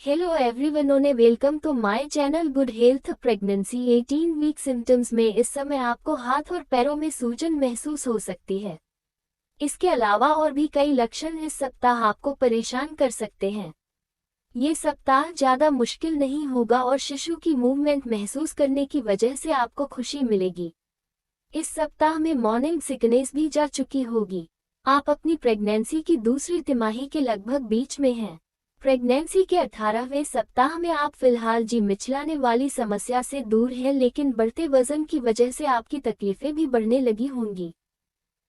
Hello everyone ओने welcome to my channel good health pregnancy 18 week symptoms में इस समय आपको हाथ और पैरों में सूजन महसूस हो सकती है। इसके अलावा और भी कई लक्षण इस सप्ताह आपको परेशान कर सकते हैं। ये सप्ताह ज़्यादा मुश्किल नहीं होगा और शिशु की मूवमेंट महसूस करने की वजह से आपको खुशी मिलेगी। इस सप्ताह में मॉर्निंग सिकनेस भी जा चुकी होगी। आप अपनी प्रेगनेंसी की दूसरी तिमाही के लगभग बीच में हैं। प्रेगनेंसी के 18वें सप्ताह में आप फिलहाल जी मिचलाने वाली समस्या से दूर हैं, लेकिन बढ़ते वजन की वजह से आपकी तकलीफें भी बढ़ने लगी होंगी।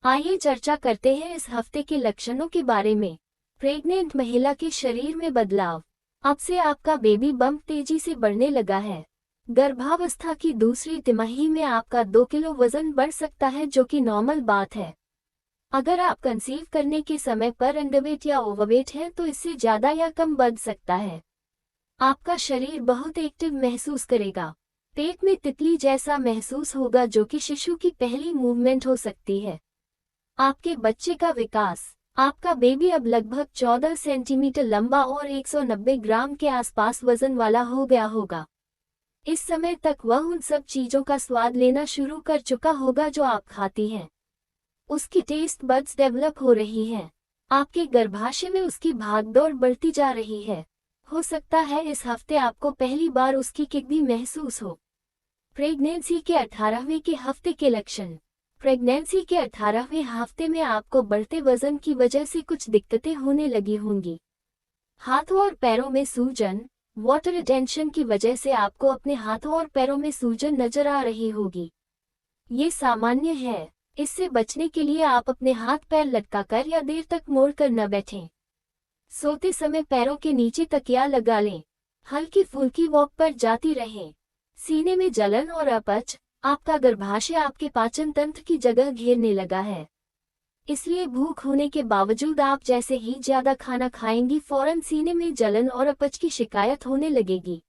आइए चर्चा करते हैं इस हफ्ते के लक्षणों के बारे में। प्रेग्नेंट महिला के शरीर में बदलाव। अब से आपका बेबी बम्प तेजी से बढ़ने लगा है। गर्भावस्था की दूसरी तिमाही में आपका 2 किलो वजन बढ़ सकता है, जो कि नॉर्मल बात है। अगर आप कंसीव करने के समय पर अंडरवेट या ओवरवेट हैं तो इससे ज़्यादा या कम बढ़ सकता है। आपका शरीर बहुत एक्टिव महसूस करेगा। पेट में तितली जैसा महसूस होगा, जो कि शिशु की पहली मूवमेंट हो सकती है। आपके बच्चे का विकास। आपका बेबी अब लगभग 14 सेंटीमीटर लंबा और 190 ग्राम के आसपास वजन वाला हो गया होगा। इस समय तक वह उन सब चीज़ों का स्वाद लेना शुरू कर चुका होगा जो आप खाती हैं। उसकी टेस्ट बड्स डेवलप हो रही हैं। आपके गर्भाशय में उसकी भागदौड़ बढ़ती जा रही है। हो सकता है इस हफ्ते आपको पहली बार उसकी किक भी महसूस हो। प्रेगनेंसी के 18वें के हफ्ते के लक्षण। प्रेगनेंसी के 18वें हफ्ते में आपको बढ़ते वजन की वजह से कुछ दिक्कतें होने लगी होंगी। हाथों और पैरों में सूजन। वाटर रिटेंशन की वजह से आपको अपने हाथों और पैरों में सूजन नजर आ रही होगी। ये सामान्य है। इससे बचने के लिए आप अपने हाथ पैर लटकाकर या देर तक मोड़कर न बैठें। सोते समय पैरों के नीचे तकिया लगा लें। हल्की फुल्की वॉक पर जाती रहें। सीने में जलन और अपच। आपका गर्भाशय आपके पाचन तंत्र की जगह घेरने लगा है, इसलिए भूख होने के बावजूद आप जैसे ही ज्यादा खाना खाएंगी फौरन सीने में जलन और अपच की शिकायत होने लगेगी।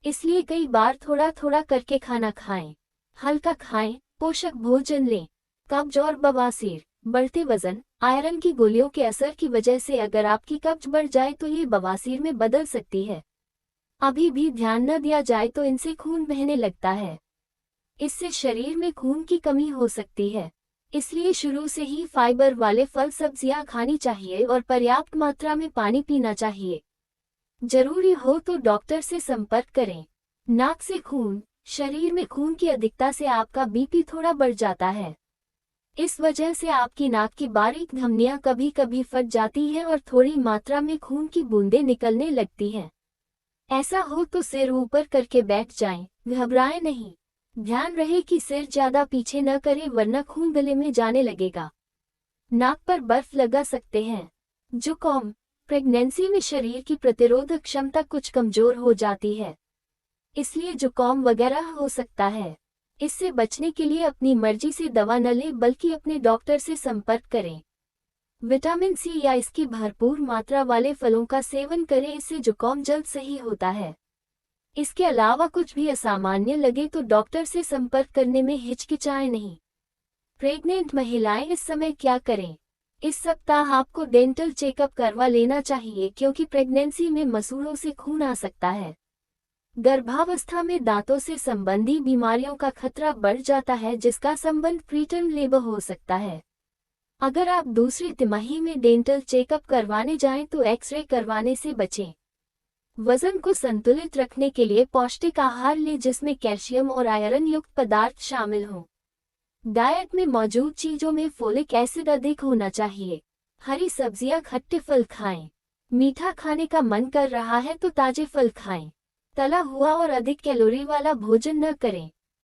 इसलिए कई बार थोड़ा थोड़ा करके खाना खाएं। हल्का खाएं, पोषक भोजन लें। कब्ज और बवासीर। बढ़ते वजन, आयरन की गोलियों के असर की वजह से अगर आपकी कब्ज बढ़ जाए तो ये बवासीर में बदल सकती है। अभी भी ध्यान न दिया जाए तो इनसे खून बहने लगता है। इससे शरीर में खून की कमी हो सकती है। इसलिए शुरू से ही फाइबर वाले फल सब्जियां खानी चाहिए और पर्याप्त मात्रा में पानी पीना चाहिए। जरूरी हो तो डॉक्टर से संपर्क करें। नाक से खून। शरीर में खून की अधिकता से आपका बीपी थोड़ा बढ़ जाता है। इस वजह से आपकी नाक की बारीक धमनियां कभी कभी फट जाती हैं और थोड़ी मात्रा में खून की बूंदें निकलने लगती हैं। ऐसा हो तो सिर ऊपर करके बैठ जाएं, घबराएं नहीं। ध्यान रहे कि सिर ज्यादा पीछे न करें वरना खून गले में जाने लगेगा। नाक पर बर्फ लगा सकते हैं। जुकाम। प्रेगनेंसी में शरीर की प्रतिरोधक क्षमता कुछ कमजोर हो जाती है, इसलिए जुकाम वगैरह हो सकता है। इससे बचने के लिए अपनी मर्जी से दवा न लें बल्कि अपने डॉक्टर से संपर्क करें। विटामिन सी या इसकी भरपूर मात्रा वाले फलों का सेवन करें, इससे जुकाम जल्द सही होता है। इसके अलावा कुछ भी असामान्य लगे तो डॉक्टर से संपर्क करने में हिचकिचाएं नहीं। प्रेग्नेंट महिलाएं इस समय क्या करें? इस सप्ताह आपको डेंटल चेकअप करवा लेना चाहिए क्योंकि प्रेगनेंसी में मसूड़ों से खून आ सकता है। गर्भावस्था में दांतों से संबंधी बीमारियों का खतरा बढ़ जाता है, जिसका संबंध प्रीटर्म लेबर हो सकता है। अगर आप दूसरी तिमाही में डेंटल चेकअप करवाने जाएं तो एक्सरे करवाने से बचें। वजन को संतुलित रखने के लिए पौष्टिक आहार लें जिसमें कैल्शियम और आयरन युक्त पदार्थ शामिल हों। डाइट में मौजूद चीजों में फोलिक एसिड अधिक होना चाहिए। हरी सब्जियां, खट्टे फल खाएं। मीठा खाने का मन कर रहा है तो ताजे फल खाएं। तला हुआ और अधिक कैलोरी वाला भोजन न करें।